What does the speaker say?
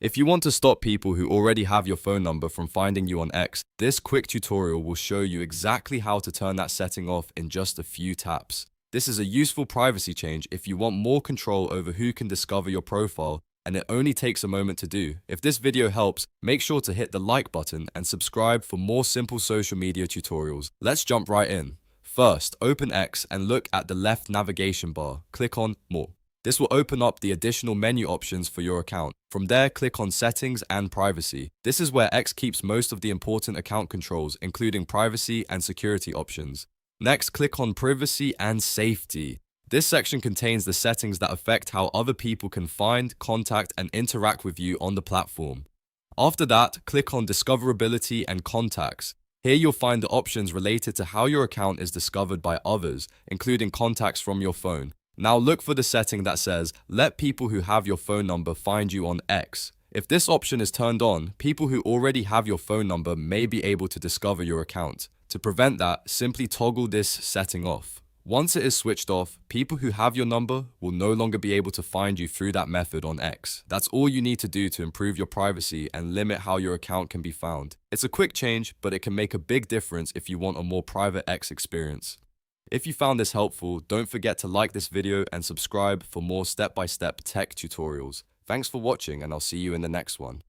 If you want to stop people who already have your phone number from finding you on X, this quick tutorial will show you exactly how to turn that setting off in just a few taps. This is a useful privacy change if you want more control over who can discover your profile, and it only takes a moment to do. If this video helps, make sure to hit the like button and subscribe for more simple social media tutorials. Let's jump right in. First, open X and look at the left navigation bar. Click on More. This will open up the additional menu options for your account. From there, click on Settings and Privacy. This is where X keeps most of the important account controls, including privacy and security options. Next, click on Privacy and Safety. This section contains the settings that affect how other people can find, contact, and interact with you on the platform. After that, click on Discoverability and Contacts. Here you'll find the options related to how your account is discovered by others, including contacts from your phone. Now look for the setting that says, let people who have your phone number find you on X. If this option is turned on, people who already have your phone number may be able to discover your account. To prevent that, simply toggle this setting off. Once it is switched off, people who have your number will no longer be able to find you through that method on X. That's all you need to do to improve your privacy and limit how your account can be found. It's a quick change, but it can make a big difference if you want a more private X experience. If you found this helpful, don't forget to like this video and subscribe for more step-by-step tech tutorials. Thanks for watching, and I'll see you in the next one.